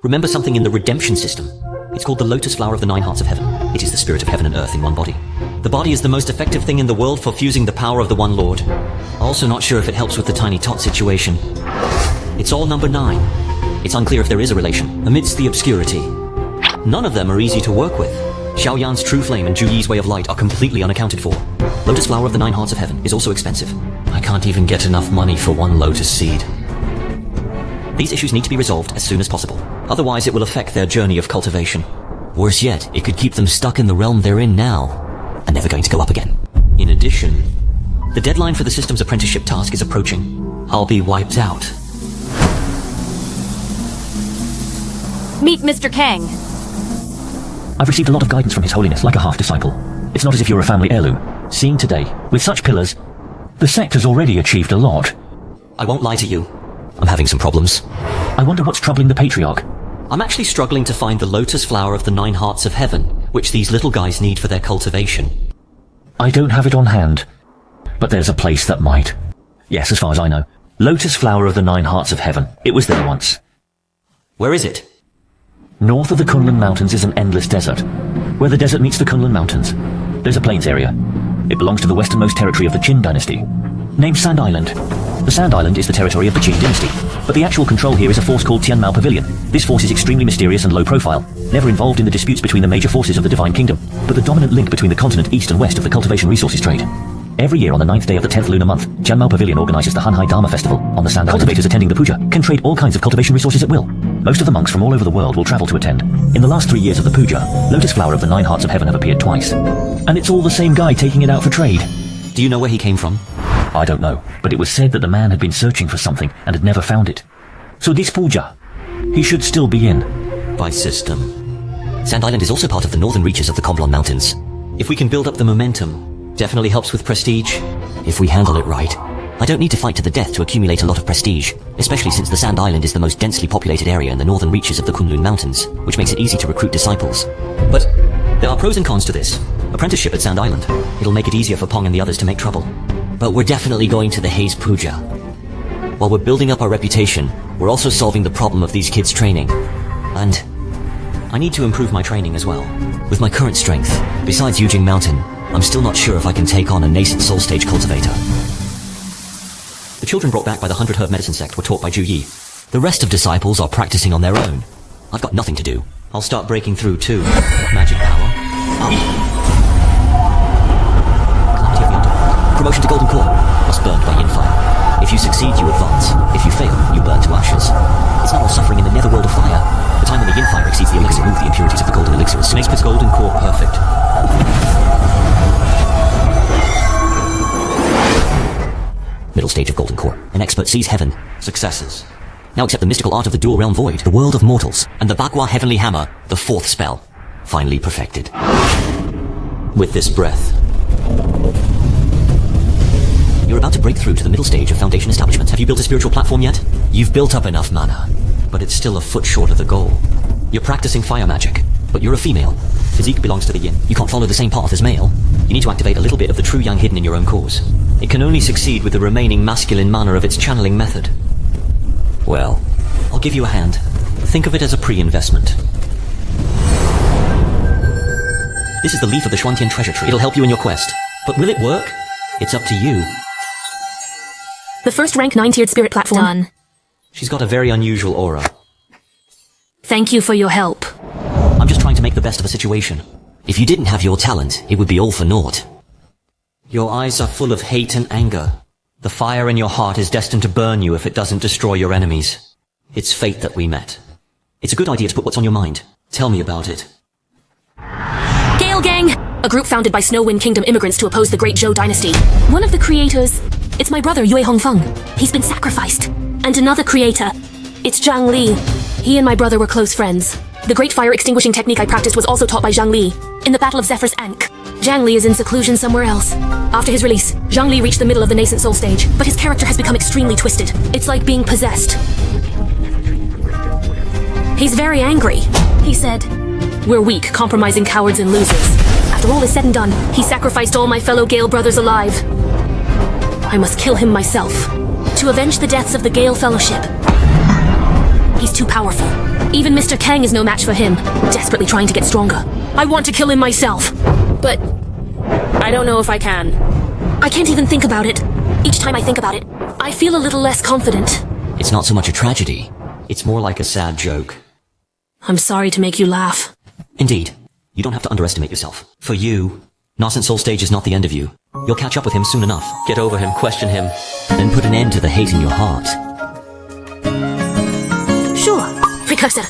Remember something in the redemption system. It's called the lotus flower of the 9 hearts of heaven. It is the spirit of heaven and earth in one body. The body is the most effective thing in the world for fusing the power of the one Lord. Also not sure if it helps with the tiny tot situation. It's all number 9. It's unclear if there is a relation, amidst the obscurity. None of them are easy to work with. Xiaoyan's true flame and Zhu Yi's way of light are completely unaccounted for. Lotus flower of the 9 hearts of heaven is also expensive. I can't even get enough money for one lotus seed. These issues need to be resolved as soon as possible. Otherwise it will affect their journey of cultivation. Worse yet, it could keep them stuck in the realm they're in now, and never going to go up again. In addition, the deadline for the system's apprenticeship task is approaching. I'll be wiped out. Meet Mr. Kang. I've received a lot of guidance from His Holiness, like a half-disciple. It's not as if you're a family heirloom. Seeing today, with such pillars, the sect has already achieved a lot. I won't lie to you. I'm having some problems. I wonder what's troubling the Patriarch. I'm actually struggling to find the lotus flower of the 9 hearts of heaven, which these little guys need for their cultivation. I don't have it on hand, but there's a place that might. Yes, as far as I know. Lotus flower of the 9 hearts of heaven. It was there once. Where is it? North of the Kunlun Mountains is an endless desert, where the desert meets the Kunlun Mountains. There's a plains area. It belongs to the westernmost territory of the Qin dynasty, named Sand Island. The Sand Island is the territory of the Qin dynasty, but the actual control here is a force called Tianmao Pavilion. This force is extremely mysterious and low profile, never involved in the disputes between the major forces of the Divine Kingdom, but the dominant link between the continent east and west of the cultivation resources trade. Every year on the 9th day of the 10th lunar month, Tianmao Pavilion organizes the Hanhai Dharma Festival. On the Sand Island, cultivators attending the puja can trade all kinds of cultivation resources at will. Most of the monks from all over the world will travel to attend. In the last 3 years of the puja, Lotus Flower of the 9 hearts of heaven have appeared twice. And it's all the same guy taking it out for trade. Do you know where he came from? I don't know, but it was said that the man had been searching for something and had never found it. So this puja, he should still be in. By system. Sand Island is also part of the northern reaches of the Komblon Mountains. If we can build up the momentum, definitely helps with prestige. If we handle it right. I don't need to fight to the death to accumulate a lot of prestige, especially since the Sand Island is the most densely populated area in the northern reaches of the Kunlun Mountains, which makes it easy to recruit disciples. But there are pros and cons to this. Apprenticeship at Sand Island. It'll make it easier for Pong and the others to make trouble. But we're definitely going to the Haze Puja. While we're building up our reputation, we're also solving the problem of these kids' training. And I need to improve my training as well. With my current strength, besides Yujing Mountain, I'm still not sure if I can take on a nascent soul stage cultivator. The children brought back by the 100 Herb Medicine sect were taught by Zhu Yi. The rest of disciples are practicing on their own. I've got nothing to do. I'll start breaking through too. Magic power. Up. Calamity of the Underworld. Promotion to Golden Core. Must burned by Yin Fire. If you succeed, you advance. If you fail, you burn to ashes. It's not all suffering in the netherworld of fire. The time when the Yin Fire exceeds the elixir, remove the impurities of the Golden Elixir as soon as puts Golden Core perfect. Middle stage of Golden Core. An expert sees heaven. Successes. Now accept the mystical art of the dual realm void, the world of mortals, and the Bagua Heavenly Hammer, the 4th spell. Finally perfected. With this breath. You're about to break through to the middle stage of Foundation Establishment. Have you built a spiritual platform yet? You've built up enough mana, but it's still a foot short of the goal. You're practicing fire magic, but you're a female. Physique belongs to the yin. You can't follow the same path as male. You need to activate a little bit of the true yang hidden in your own cores. It can only succeed with the remaining masculine mana of its channeling method. Well, I'll give you a hand. Think of it as a pre-investment. This is the leaf of the Xuantian treasure tree. It'll help you in your quest. But will it work? It's up to you. The first rank 9-tiered spirit platform. Done. She's got a very unusual aura. Thank you for your help. I'm just trying to make the best of a situation. If you didn't have your talent, it would be all for naught. Your eyes are full of hate and anger. The fire in your heart is destined to burn you if it doesn't destroy your enemies. It's fate that we met. It's a good idea to put what's on your mind. Tell me about it. Gale Gang! A group founded by Snow-Wind Kingdom immigrants to oppose the Great Zhou dynasty. One of the creators, it's my brother Yue Hongfeng. He's been sacrificed. And another creator, it's Zhang Li. He and my brother were close friends. The great fire extinguishing technique I practiced was also taught by Zhang Li in the Battle of Zephyr's Ankh. Zhang Li is in seclusion somewhere else. After his release, Zhang Li reached the middle of the nascent soul stage, but his character has become extremely twisted. It's like being possessed. He's very angry. He said, "We're weak, compromising cowards and losers. After all is said and done, he sacrificed all my fellow Gale brothers alive. I must kill him myself, to avenge the deaths of the Gale Fellowship. He's too powerful. Even Mr. Kang is no match for him, desperately trying to get stronger. I want to kill him myself, but I don't know if I can. I can't even think about it. Each time I think about it, I feel a little less confident. It's not so much a tragedy. It's more like a sad joke. I'm sorry to make you laugh. Indeed. You don't have to underestimate yourself. For you, Nascent Soul Stage is not the end of you. You'll catch up with him soon enough. Get over him, question him, then put an end to the hate in your heart. Sure, Precursor.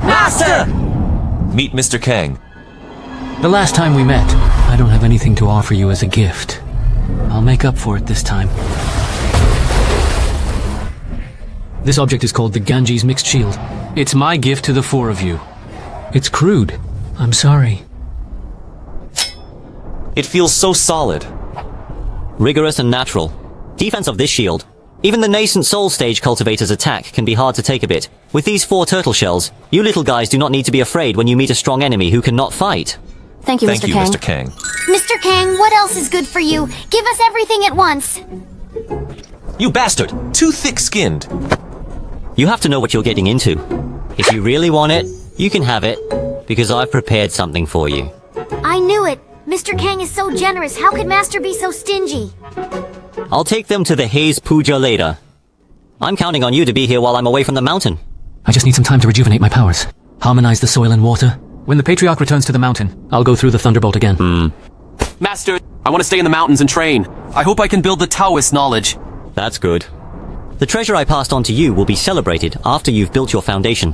Master! Meet Mr. Kang. The last time we met, I don't have anything to offer you as a gift. I'll make up for it this time. This object is called the Ganji's Mixed Shield. It's my gift to the four of you. It's crude. I'm sorry. It feels so solid. Rigorous and natural. Defense of this shield. Even the nascent Soul Stage cultivator's attack can be hard to take a bit. With these 4 turtle shells, you little guys do not need to be afraid when you meet a strong enemy who cannot fight. Thank you, Thank Mr. you, Kang. Mr. Kang. Mr. Kang, what else is good for you? Give us everything at once. You bastard! Too thick-skinned. You have to know what you're getting into. If you really want it, you can have it, because I've prepared something for you. I knew it. Mr. Kang is so generous. How could Master be so stingy? I'll take them to the Haze Puja later. I'm counting on you to be here while I'm away from the mountain. I just need some time to rejuvenate my powers. Harmonize the soil and water. When the Patriarch returns to the mountain, I'll go through the Thunderbolt again. Master, I want to stay in the mountains and train. I hope I can build the Taoist knowledge. That's good. The treasure I passed on to you will be celebrated after you've built your foundation.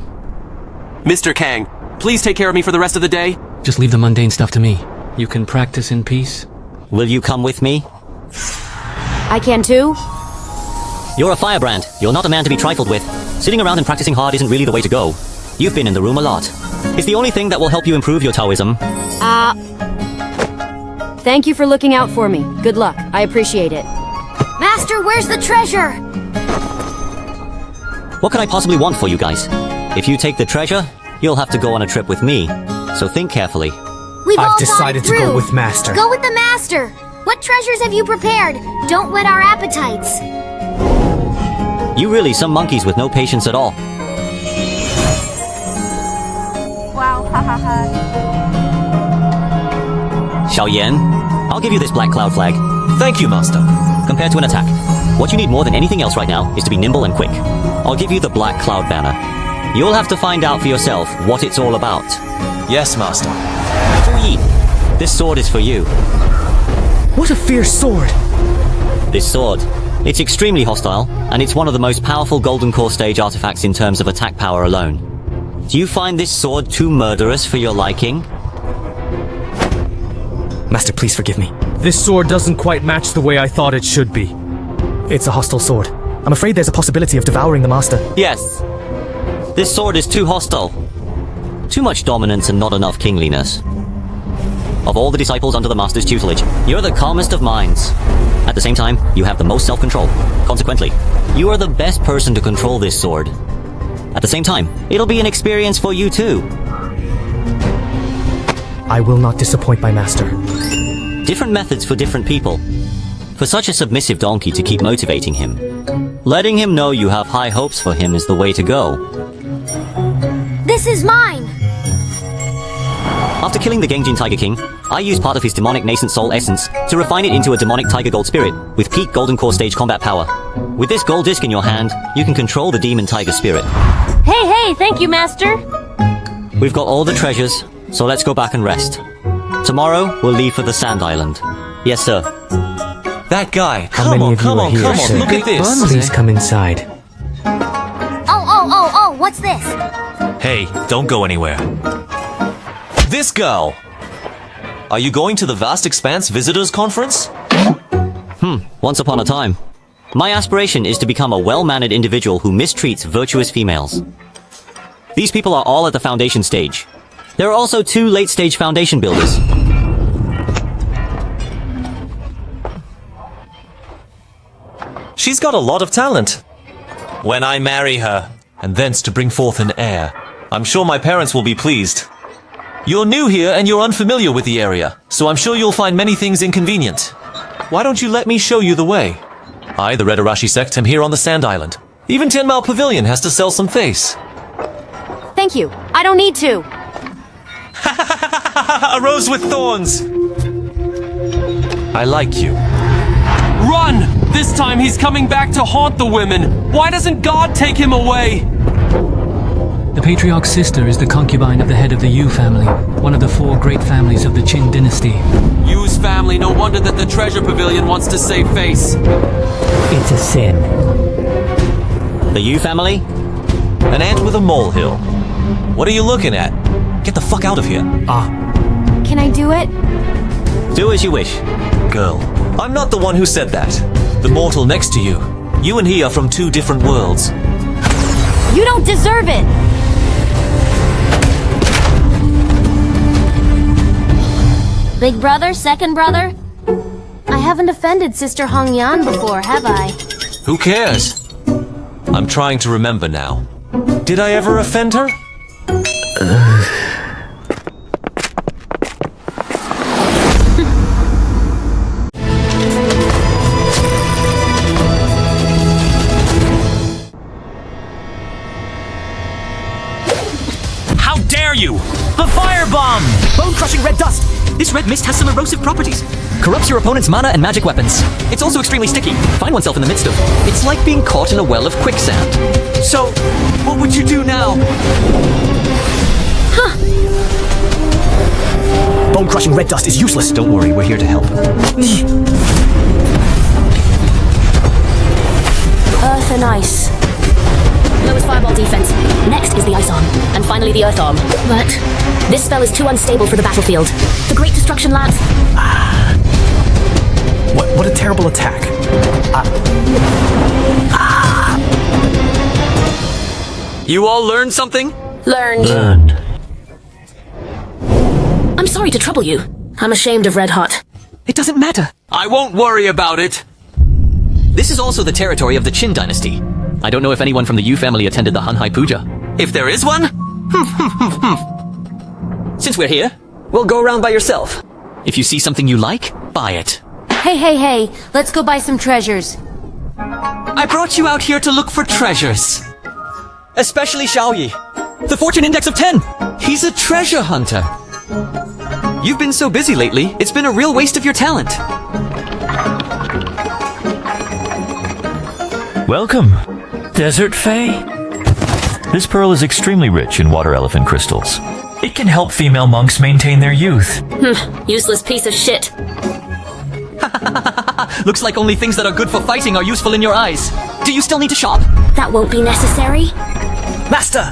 Mr. Kang, please take care of me for the rest of the day. Just leave the mundane stuff to me. You can practice in peace. Will you come with me? I can too. You're a firebrand. You're not a man to be trifled with. Sitting around and practicing hard isn't really the way to go. You've been in the room a lot. It's the only thing that will help you improve your Taoism. Thank you for looking out for me. Good luck. I appreciate it. Master, where's the treasure? What can I possibly want for you guys? If you take the treasure, you'll have to go on a trip with me. So think carefully. We've all I've decided thought it to go through. with Master. Go with the Master. What treasures have you prepared? Don't whet our appetites. You really some monkeys with no patience at all. Wow, ha ha ha. Xiaoyan, I'll give you this black cloud flag. Thank you, Master. Compared to an attack, what you need more than anything else right now is to be nimble and quick. I'll give you the black cloud banner. You'll have to find out for yourself what it's all about. Yes, Master. Fu Yi, this sword is for you. What a fierce sword! This sword. It's extremely hostile, and it's one of the most powerful Golden Core Stage artifacts in terms of attack power alone. Do you find this sword too murderous for your liking? Master, please forgive me. This sword doesn't quite match the way I thought it should be. It's a hostile sword. I'm afraid there's a possibility of devouring the Master. Yes. This sword is too hostile. Too much dominance and not enough kingliness. Of all the disciples under the Master's tutelage, you're the calmest of minds. At the same time, you have the most self-control. Consequently, you are the best person to control this sword. At the same time, it'll be an experience for you too. I will not disappoint my Master. Different methods for different people. For such a submissive donkey to keep motivating him, letting him know you have high hopes for him is the way to go. This is mine. After killing the Genjin Tiger King, I used part of his demonic nascent soul essence to refine it into a demonic Tiger Gold Spirit with peak Golden Core Stage combat power. With this gold disc in your hand, you can control the demon Tiger Spirit. Hey, thank you, Master. We've got all the treasures, so let's go back and rest. Tomorrow, we'll leave for the Sand Island. Yes, sir. That guy. How Come many on, of you come are on, here, come on. sir? Look at this. Please come inside. Oh, what's this? Hey, don't go anywhere. This girl. Are you going to the Vast Expanse Visitors Conference? Once upon a time. My aspiration is to become a well-mannered individual who mistreats virtuous females. These people are all at the foundation stage. There are also 2 late-stage foundation builders. She's got a lot of talent. When I marry her, and thence to bring forth an heir, I'm sure my parents will be pleased. You're new here and you're unfamiliar with the area, so I'm sure you'll find many things inconvenient. Why don't you let me show you the way? I, the Red Arashi sect, am here on the Sand Island. Even Tenmao Pavilion has to sell some face. Thank you. I don't need to. A rose with thorns! I like you. Run! This time he's coming back to haunt the women. Why doesn't God take him away? The patriarch's sister is the concubine of the head of the Yu family, one of the 4 great families of the Qin dynasty. Yu's family, no wonder that the treasure pavilion wants to save face. It's a sin. The Yu family? An ant with a molehill. What are you looking at? Get the fuck out of here. Can I do it? Do as you wish. Girl, I'm not the one who said that. The mortal next to you. You and he are from 2 different worlds. You don't deserve it! Big brother, second brother? I haven't offended Sister Hong Yan before, have I? Who cares? I'm trying to remember now. Did I ever offend her? How dare you! The firebomb! Bone-crushing red dust! This red mist has some erosive properties. Corrupts your opponent's mana and magic weapons. It's also extremely sticky. Find oneself in the midst of. It's like being caught in a well of quicksand. So, what would you do now? Bone-crushing red dust is useless. Don't worry, we're here to help. Earth and ice. Lowest fireball defense. Next is the ice arm. And finally the earth arm. But this spell is too unstable for the battlefield. The Great Destruction Lance. What a terrible attack. You all learned something? Learned. I'm sorry to trouble you. I'm ashamed of Red Hot. It doesn't matter. I won't worry about it. This is also the territory of the Qin dynasty. I don't know if anyone from the Yu family attended the Hanhai Puja. If there is one? Since we're here, we'll go around by yourself. If you see something you like, buy it. Hey, let's go buy some treasures. I brought you out here to look for treasures. Especially Xiaoyi. The fortune index of 10. He's a treasure hunter. You've been so busy lately, it's been a real waste of your talent. Welcome, Desert Fae. This pearl is extremely rich in water elephant crystals. It can help female monks maintain their youth. Useless piece of shit. Looks like only things that are good for fighting are useful in your eyes. Do you still need to shop? That won't be necessary. Master!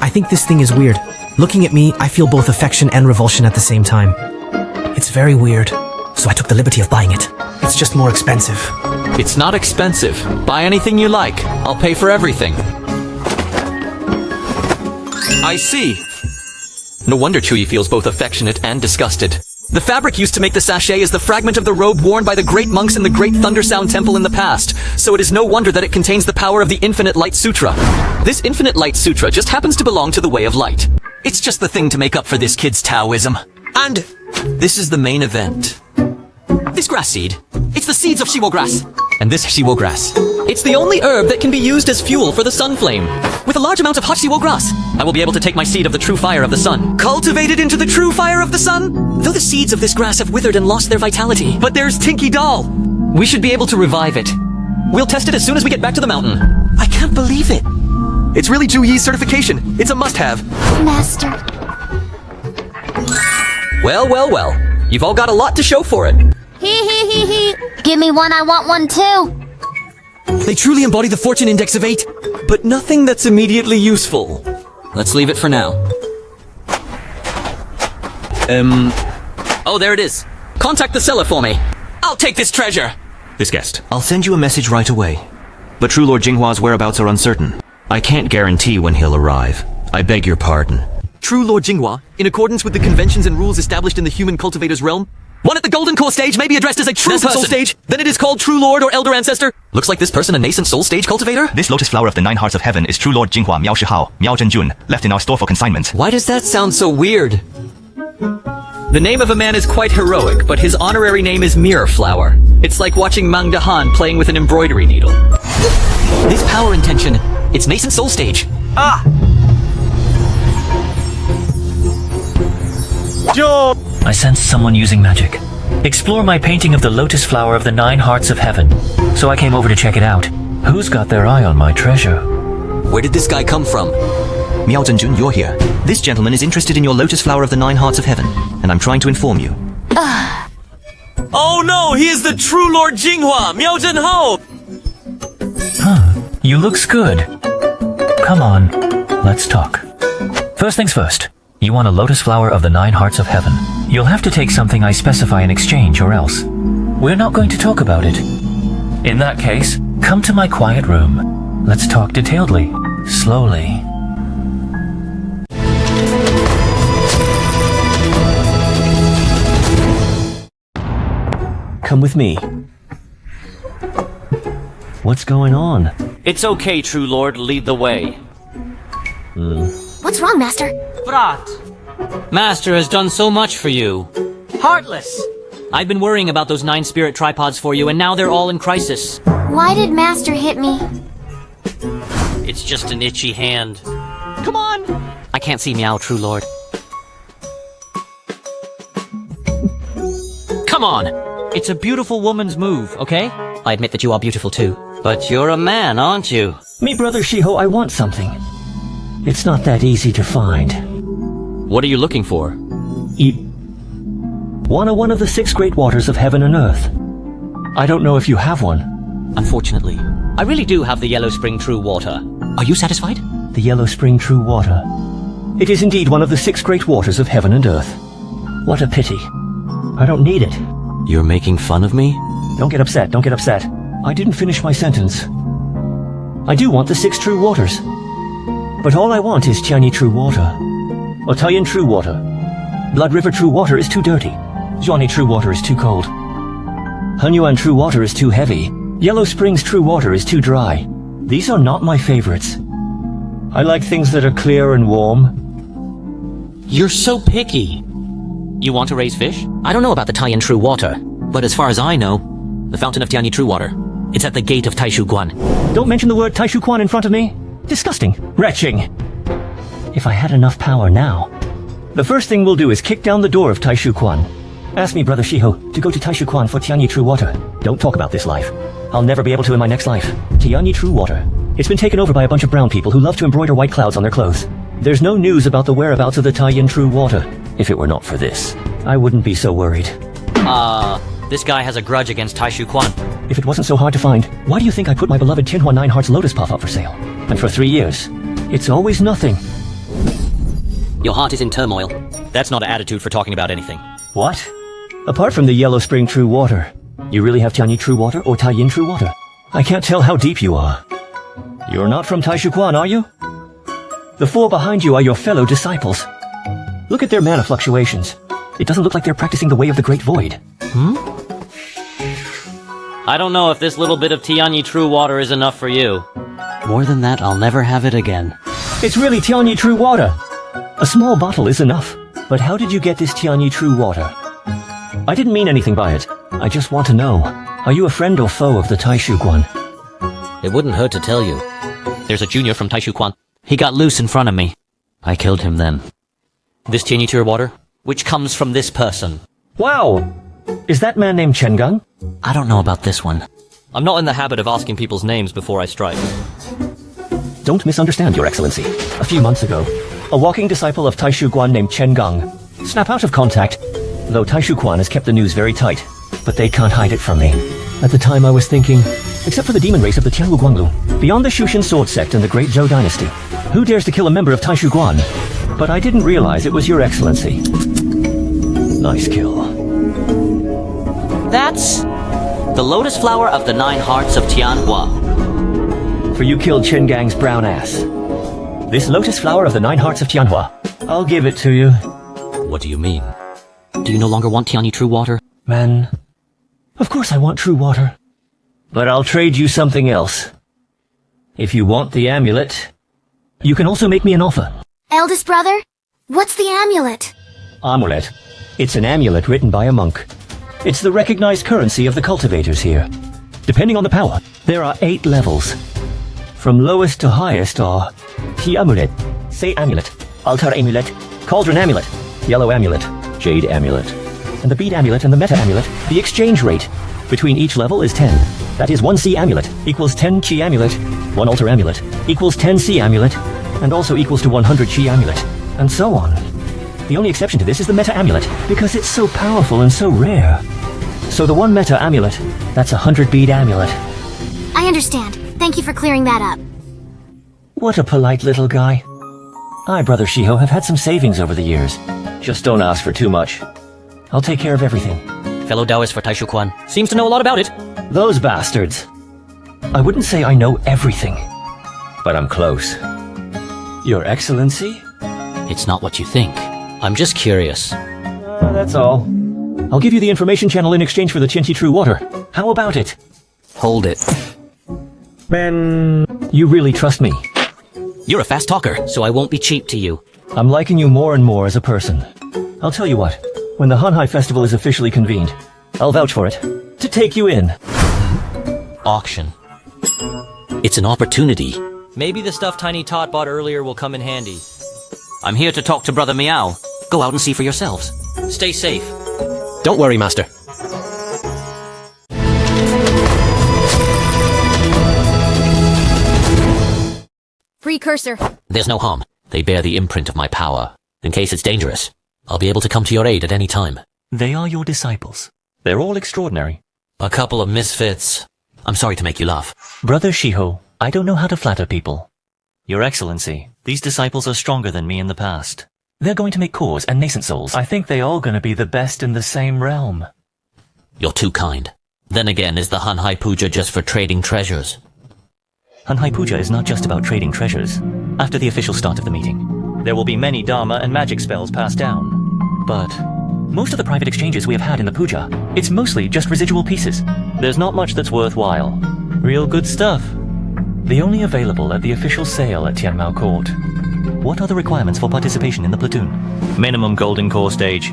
I think this thing is weird. Looking at me, I feel both affection and revulsion at the same time. It's very weird, so I took the liberty of buying it. It's just more expensive. It's not expensive. Buy anything you like. I'll pay for everything. I see. No wonder Chuyi feels both affectionate and disgusted. The fabric used to make the sachet is the fragment of the robe worn by the great monks in the Great Thundersound Temple in the past, so it is no wonder that it contains the power of the Infinite Light Sutra. This Infinite Light Sutra just happens to belong to the Way of Light. It's just the thing to make up for this kid's Taoism. And this is the main event. This grass seed. It's the seeds of Shiwo grass. And this Shiwo grass. It's the only herb that can be used as fuel for the sun flame. With a large amount of hot Shiwo grass, I will be able to take my seed of the true fire of the sun, cultivate it into the true fire of the sun. Though the seeds of this grass have withered and lost their vitality. But there's Tinky Doll. We should be able to revive it. We'll test it as soon as we get back to the mountain. I can't believe it. It's really Zhu Yi's certification. It's a must-have. Master. Well. You've all got a lot to show for it. Hee. Give me one, I want one too. They truly embody the fortune index of 8, but nothing that's immediately useful. Let's leave it for now. Oh, there it is. Contact the seller for me. I'll take this treasure. This guest. I'll send you a message right away. But True Lord Jinghua's whereabouts are uncertain. I can't guarantee when he'll arrive. I beg your pardon. True Lord Jinghua, in accordance with the conventions and rules established in the human cultivator's realm, one at the Golden Core stage may be addressed as a true person. Soul stage, then it is called True Lord or Elder Ancestor. Looks like this person a nascent soul stage cultivator? This lotus flower of the 9 hearts of heaven is True Lord Jinghua Miao Shihao, Miao Zhenjun, left in our store for consignment. Why does that sound so weird? The name of a man is quite heroic, but his honorary name is Mirror Flower. It's like watching Mang Dahan playing with an embroidery needle. This power intention, it's nascent soul stage. I sense someone using magic. Explore my painting of the lotus flower of the 9 hearts of heaven. So I came over to check it out. Who's got their eye on my treasure? Where did this guy come from? Miao Zhenjun, you're here. This gentleman is interested in your lotus flower of the 9 hearts of heaven, and I'm trying to inform you. Oh no, he is the true Lord Jinghua, Miao Zhenhao! You looks good. Come on, let's talk. First things first. You want a lotus flower of the 9 hearts of heaven. You'll have to take something I specify in exchange or else. We're not going to talk about it. In that case, come to my quiet room. Let's talk detailedly, slowly. Come with me. What's going on? It's okay, True Lord, lead the way. What's wrong, Master? Brat! Master has done so much for you. Heartless! I've been worrying about those 9 spirit tripods for you, and now they're all in crisis. Why did Master hit me? It's just an itchy hand. Come on! I can't see Meow, True Lord. Come on! It's a beautiful woman's move, okay? I admit that you are beautiful too. But you're a man, aren't you? Me, Brother Shiho, I want something. It's not that easy to find. What are you looking for? One of the 6 great waters of heaven and earth. I don't know if you have one. Unfortunately, I really do have the Yellow Spring True Water. Are you satisfied? The Yellow Spring True Water. It is indeed one of the 6 great waters of heaven and earth. What a pity. I don't need it. You're making fun of me? Don't get upset, don't get upset. I didn't finish my sentence. I do want the 6 true waters. But all I want is Tianyi True Water. Otayan True Water. Blood River True Water is too dirty. Zhuani True Water is too cold. Henyuan True Water is too heavy. Yellow Springs True Water is too dry. These are not my favorites. I like things that are clear and warm. You're so picky. You want to raise fish? I don't know about the Taiyan True Water, but as far as I know, the fountain of Tianyi True Water, it's at the gate of Taishu Guan. Don't mention the word Taishu Guan in front of me. Disgusting. Retching. If I had enough power now, the first thing we'll do is kick down the door of Taishu Guan. Ask me, Brother Shiho, to go to Taishu Guan for Tianyi True Water. Don't talk about this life. I'll never be able to in my next life. Tianyi True Water. It's been taken over by a bunch of brown people who love to embroider white clouds on their clothes. There's no news about the whereabouts of the Taiyan True Water. If it were not for this, I wouldn't be so worried. This guy has a grudge against Taishu Quan. If it wasn't so hard to find, why do you think I put my beloved Tianhua 9 Hearts Lotus Puff up for sale? And for 3 years, it's always nothing. Your heart is in turmoil. That's not an attitude for talking about anything. What? Apart from the Yellow Spring True Water, you really have Tianyi True Water or Taiyin True Water? I can't tell how deep you are. You're not from Taishu Quan, are you? The 4 behind you are your fellow disciples. Look at their mana fluctuations. It doesn't look like they're practicing the way of the Great Void. I don't know if this little bit of Tianyi True Water is enough for you. More than that, I'll never have it again. It's really Tianyi True Water. A small bottle is enough. But how did you get this Tianyi True Water? I didn't mean anything by it. I just want to know. Are you a friend or foe of the Taishu Guan? It wouldn't hurt to tell you. There's a junior from Taishu Quan. He got loose in front of me. I killed him then. This Tianyi True Water, which comes from this person. Wow! Is that man named Chengang? I don't know about this one. I'm not in the habit of asking people's names before I strike. Don't misunderstand, Your Excellency. A few months ago, a walking disciple of Taishu Guan named Chengang snapped out of contact, though Taishu Guan has kept the news very tight, but they can't hide it from me. At the time I was thinking, except for the demon race of the Tianwu Guanglu, beyond the Shushan sword sect and the Great Zhou dynasty, who dares to kill a member of Taishu Guan? But I didn't realize it was Your Excellency. Nice kill. That's the lotus flower of the 9 hearts of Tianhua. For you killed Chengang's brown ass. This lotus flower of the 9 hearts of Tianhua. I'll give it to you. What do you mean? Do you no longer want Tianyi True Water? Man, of course I want true water. But I'll trade you something else. If you want the amulet, you can also make me an offer. Eldest brother, what's the amulet? Amulet. It's an amulet written by a monk. It's the recognized currency of the cultivators here. Depending on the power, there are 8 levels. From lowest to highest are P amulet, Say amulet, Altar amulet, Cauldron amulet, Yellow amulet, Jade amulet, and the Bead amulet and the Meta amulet. The exchange rate between each level is 10. That is 1 C amulet equals 10 Qi amulet, 1 Altar amulet equals 10 C amulet, and also equals to 100 Qi amulet, and so on. The only exception to this is the Meta amulet, because it's so powerful and so rare. So the 1 Meta amulet, that's a 100 bead amulet. I understand. Thank you for clearing that up. What a polite little guy. I, Brother Shiho, have had some savings over the years. Just don't ask for too much. I'll take care of everything. Fellow Taoist for Taishu Quan. Seems to know a lot about it. Those bastards. I wouldn't say I know everything, but I'm close. Your Excellency? It's not what you think. I'm just curious. That's all. I'll give you the information channel in exchange for the Qianxia True water. How about it? Hold it. Ben, you really trust me? You're a fast talker, so I won't be cheap to you. I'm liking you more and more as a person. I'll tell you what, when the Hanhai Festival is officially convened, I'll vouch for it, to take you in. Auction. It's an opportunity. Maybe the stuff Tiny Tot bought earlier will come in handy. I'm here to talk to Brother Meow. Go out and see for yourselves. Stay safe. Don't worry, Master. Precursor. There's no harm. They bear the imprint of my power. In case it's dangerous, I'll be able to come to your aid at any time. They are your disciples. They're all extraordinary. A couple of misfits. I'm sorry to make you laugh. Brother Shiho, I don't know how to flatter people. Your Excellency, these disciples are stronger than me in the past. They're going to make cores and nascent souls. I think they all gonna be the best in the same realm. You're too kind. Then again, is the Hanhai Puja just for trading treasures? Hanhai Puja is not just about trading treasures. After the official start of the meeting, there will be many Dharma and magic spells passed down. But most of the private exchanges we have had in the Puja, it's mostly just residual pieces. There's not much that's worthwhile. Real good stuff. The only available at the official sale at Tianmao Court. What are the requirements for participation in the platoon? Minimum golden core stage,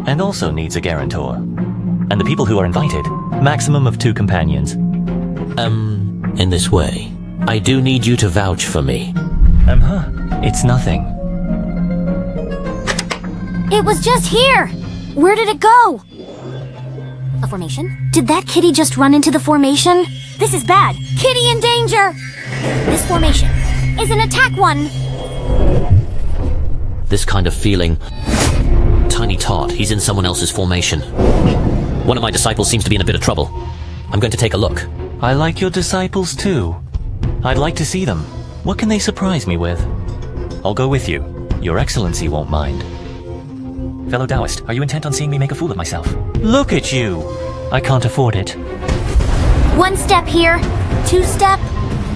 and also needs a guarantor. And the people who are invited, maximum of 2 companions. In this way, I do need you to vouch for me. It's nothing. It was just here! Where did it go? A formation? Did that kitty just run into the formation? This is bad! Kitty in danger! This formation is an attack one! This kind of feeling. Tiny Tot, he's in someone else's formation. One of my disciples seems to be in a bit of trouble. I'm going to take a look. I like your disciples too. I'd like to see them. What can they surprise me with? I'll go with you. Your Excellency won't mind. Fellow Taoist, are you intent on seeing me make a fool of myself? Look at you! I can't afford it. 1 step here, 2 step,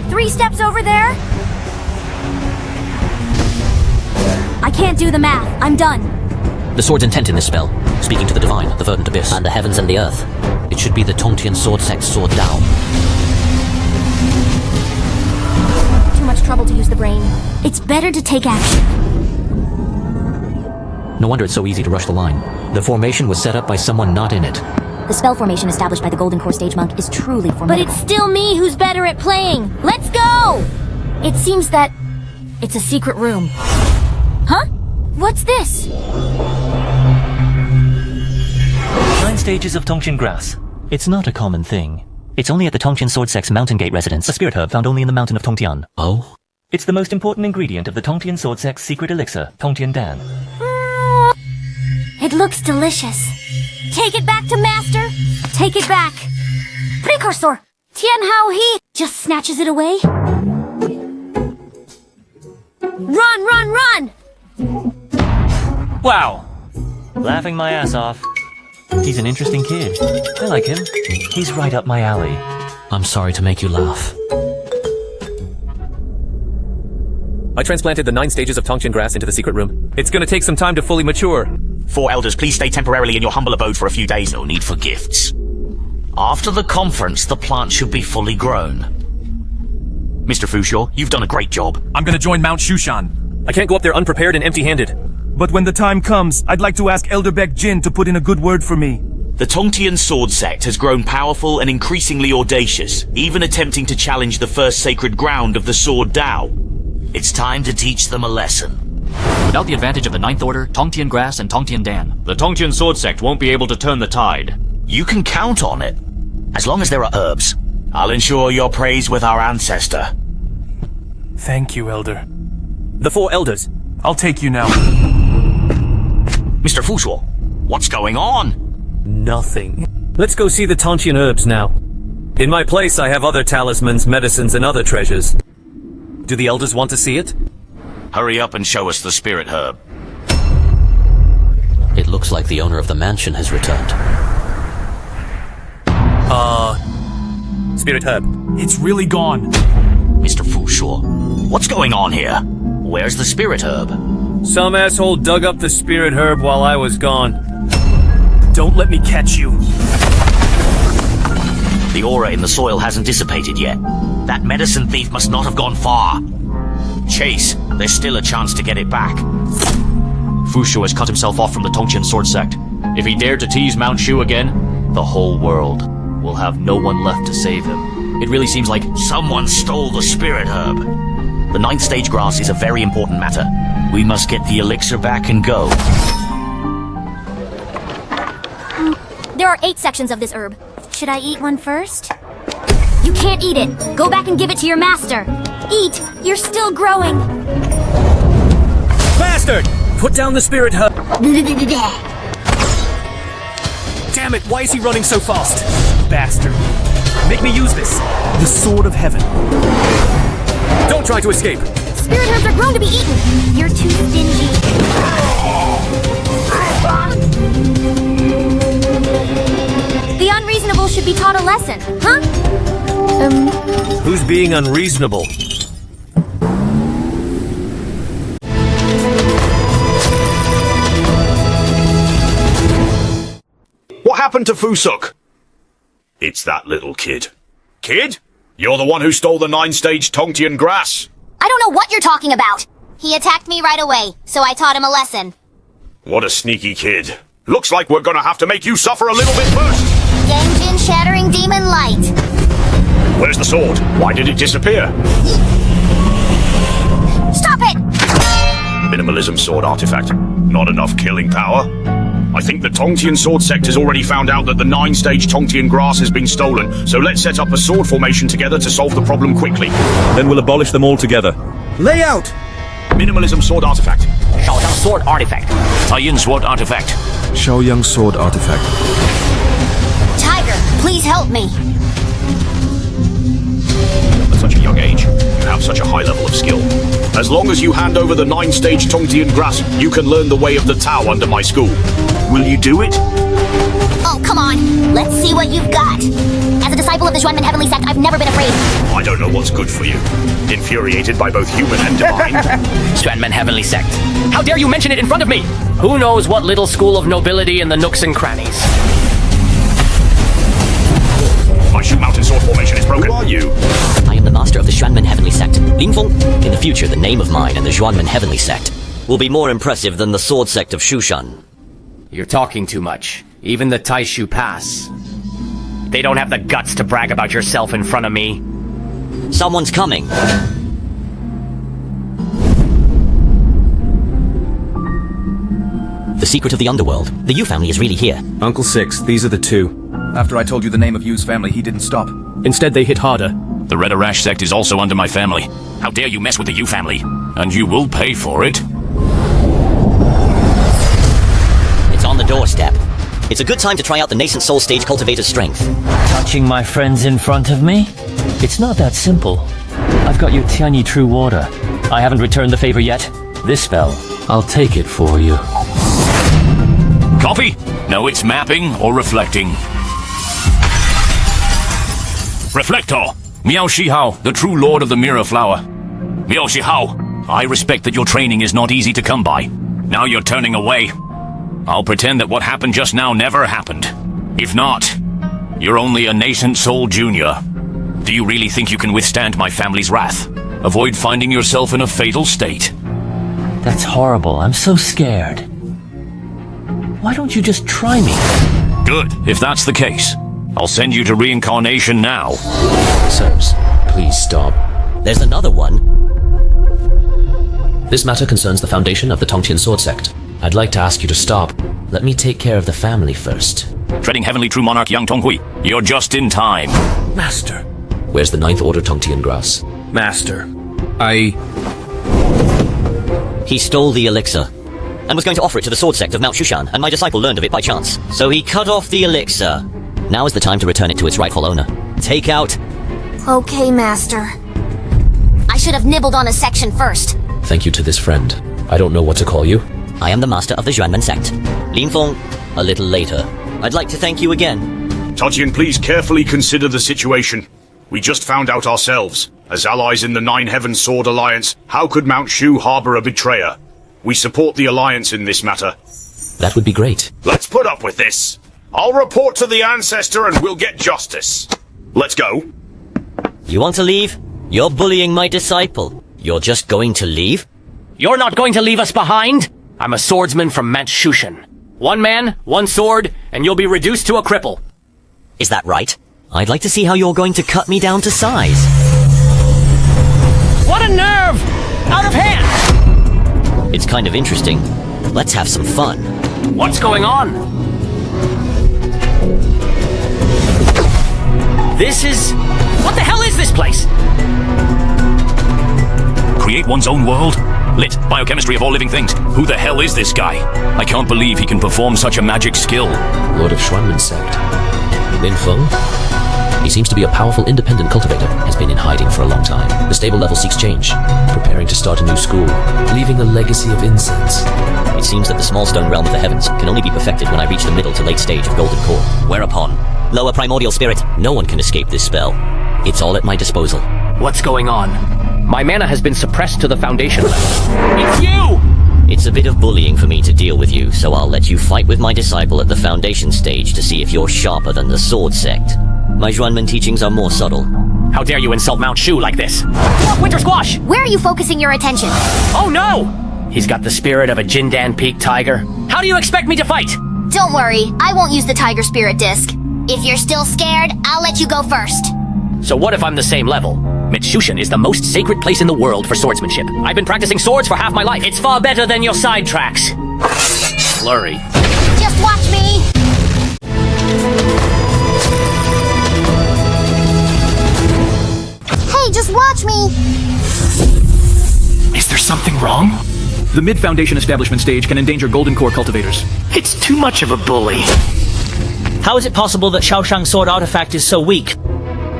3 steps over there. I can't do the math. I'm done. The sword's intent in this spell, speaking to the divine, the verdant abyss, and the heavens and the earth. It should be the Tongtian sword sect sword Dao. Too much trouble to use the brain. It's better to take action. No wonder it's so easy to rush the line. The formation was set up by someone not in it. The spell formation established by the Golden Core Stage Monk is truly formidable. But it's still me who's better at playing. Let's go! It seems that it's a secret room. Huh? What's this? 9 stages of Tongtian grass. It's not a common thing. It's only at the Tongtian Sword Sect's Mountain Gate residence, a spirit herb found only in the mountain of Tongtian. Oh? It's the most important ingredient of the Tongtian Sword Sect's secret elixir, Tongtian Dan. It looks delicious. Take it back to Master. Take it back. Precursor. Tian Hao He just snatches it away. Run, run, run! Wow! Laughing my ass off. He's an interesting kid. I like him. He's right up my alley. I'm sorry to make you laugh. I transplanted the 9 stages of Tongtian grass into the secret room. It's gonna take some time to fully mature. 4 elders, please stay temporarily in your humble abode for a few days. No need for gifts. After the conference, the plant should be fully grown. Mr. Fushaw, you've done a great job. I'm gonna join Mount Shushan. I can't go up there unprepared and empty-handed. But when the time comes, I'd like to ask Elder Beck Jin to put in a good word for me. The Tongtian sword sect has grown powerful and increasingly audacious, even attempting to challenge the first sacred ground of the Sword Dao. It's time to teach them a lesson. Without the advantage of the Ninth Order, Tongtian Grass, and Tongtian Dan, the Tongtian sword sect won't be able to turn the tide. You can count on it. As long as there are herbs, I'll ensure your praise with our ancestor. Thank you, Elder. The 4 elders. I'll take you now. Mr. Fushuo, what's going on? Nothing. Let's go see the Tongtian herbs now. In my place, I have other talismans, medicines, and other treasures. Do the elders want to see it? Hurry up and show us the spirit herb. It looks like the owner of the mansion has returned. Spirit herb. It's really gone. Mr. Fushuo, what's going on here? Where's the spirit herb? Some asshole dug up the spirit herb while I was gone. Don't let me catch you. The aura in the soil hasn't dissipated yet. That medicine thief must not have gone far. Chase, there's still a chance to get it back. Fushuo has cut himself off from the Tongtian sword sect. If he dared to tease Mount Shu again, the whole world will have no one left to save him. It really seems like someone stole the spirit herb. The 9th stage grass is a very important matter. We must get the elixir back and go. There are 8 sections of this herb. Should I eat one first? You can't eat it. Go back and give it to your master. Eat. You're still growing. Bastard! Put down the spirit herb. Damn it, why is he running so fast? Bastard. Make me use this. The sword of heaven. Don't try to escape. Spirit herbs are grown to be eaten. You're too stingy. The unreasonable should be taught a lesson, huh? Who's being unreasonable? What happened to Fusuk? It's that little kid. Kid? You're the one who stole the 9-stage Tongtian grass. I don't know what you're talking about. He attacked me right away, so I taught him a lesson. What a sneaky kid. Looks like we're gonna have to make you suffer a little bit first. Genjin Shattering Demon Light. Where's the sword? Why did it disappear? Stop it! Minimalism sword artifact. Not enough killing power. I think the Tongtian sword sect has already found out that the 9-stage Tongtian grass has been stolen, so let's set up a sword formation together to solve the problem quickly. Then we'll abolish them all together. Layout! Minimalism sword artifact. Shaoyang sword artifact. Taiyin sword artifact. Shaoyang sword artifact. Tiger, please help me. At such a young age, you have such a high level of skill. As long as you hand over the 9-stage Tongtian grass, you can learn the way of the Tao under my school. Will you do it? Oh, come on. Let's see what you've got. As a disciple of the Xuanmen Heavenly Sect, I've never been afraid. I don't know what's good for you. Infuriated by both human and divine. Xuanmen Heavenly Sect. How dare you mention it in front of me? Who knows what little school of nobility in the nooks and crannies? My Shu Mountain sword formation is broken. Who are you? I am the master of the Xuanmen Heavenly Sect, Lin Feng. In the future, the name of mine and the Xuanmen Heavenly Sect will be more impressive than the sword sect of Shushan. You're talking too much. Even the Taishu Pass. They don't have the guts to brag about yourself in front of me. Someone's coming. The secret of the underworld. The Yu family is really here. Uncle Six, these are the 2. After I told you the name of Yu's family, he didn't stop. Instead, they hit harder. The Red Arash sect is also under my family. How dare you mess with the Yu family? And you will pay for it. It's on the doorstep. It's a good time to try out the nascent soul stage cultivator's strength. Touching my friends in front of me? It's not that simple. I've got your Tianyi True Water. I haven't returned the favor yet. This spell, I'll take it for you. Copy? No, it's mapping or reflecting. Reflector! Miao Shihao, the true lord of the Mirror Flower. Miao Shihao, I respect that your training is not easy to come by. Now you're turning away. I'll pretend that what happened just now never happened. If not, you're only a nascent soul junior. Do you really think you can withstand my family's wrath? Avoid finding yourself in a fatal state. That's horrible. I'm so scared. Why don't you just try me? Good, if that's the case. I'll send you to reincarnation now. Sirs, please stop. There's another one. This matter concerns the foundation of the Tongtian sword sect. I'd like to ask you to stop. Let me take care of the family first. Treading heavenly true monarch Yang Tonghui, you're just in time. Master. Where's the 9th Order Tongtian grass? Master. He stole the elixir and was going to offer it to the sword sect of Mount Shushan, and my disciple learned of it by chance. So he cut off the elixir. Now is the time to return it to its rightful owner. Take out... Okay, Master. I should have nibbled on a section first. Thank you to this friend. I don't know what to call you. I am the master of the Xuanmen sect. Lin Feng, a little later. I'd like to thank you again. Tongtian, please carefully consider the situation. We just found out ourselves. As allies in the Nine Heavens Sword Alliance, how could Mount Shu harbor a betrayer? We support the Alliance in this matter. That would be great. Let's put up with this. I'll report to the Ancestor and we'll get justice. Let's go. You want to leave? You're bullying my disciple. You're just going to leave? You're not going to leave us behind? I'm a swordsman from Mount Shushan. One man, one sword, and you'll be reduced to a cripple. Is that right? I'd like to see how you're going to cut me down to size. What a nerve! Out of hand! It's kind of interesting. Let's have some fun. What's going on? This is... What the hell is this place? Create one's own world? Lit, biochemistry of all living things. Who the hell is this guy? I can't believe he can perform such a magic skill. Lord of Xuanmen sect. Lin Feng? He seems to be a powerful independent cultivator, has been in hiding for a long time. The stable level seeks change, preparing to start a new school, leaving a legacy of incense. It seems that the small stone realm of the heavens can only be perfected when I reach the middle to late stage of Golden Core. Whereupon, lower primordial spirit, no one can escape this spell. It's all at my disposal. What's going on? My mana has been suppressed to the foundation level. It's you! It's a bit of bullying for me to deal with you, so I'll let you fight with my disciple at the foundation stage to see if you're sharper than the sword sect. My Xuanmen teachings are more subtle. How dare you insult Mount Shu like this? Winter Squash! Where are you focusing your attention? Oh no! He's got the spirit of a Jindan Peak tiger. How do you expect me to fight? Don't worry, I won't use the Tiger Spirit Disc. If you're still scared, I'll let you go first. So what if I'm the same level? Mount Shushan is the most sacred place in the world for swordsmanship. I've been practicing swords for half my life. It's far better than your sidetracks. Flurry. Just watch me! Hey, just watch me! Is there something wrong? The mid-foundation establishment stage can endanger Golden Core cultivators. It's too much of a bully. How is it possible that Xiaoshang's sword artifact is so weak?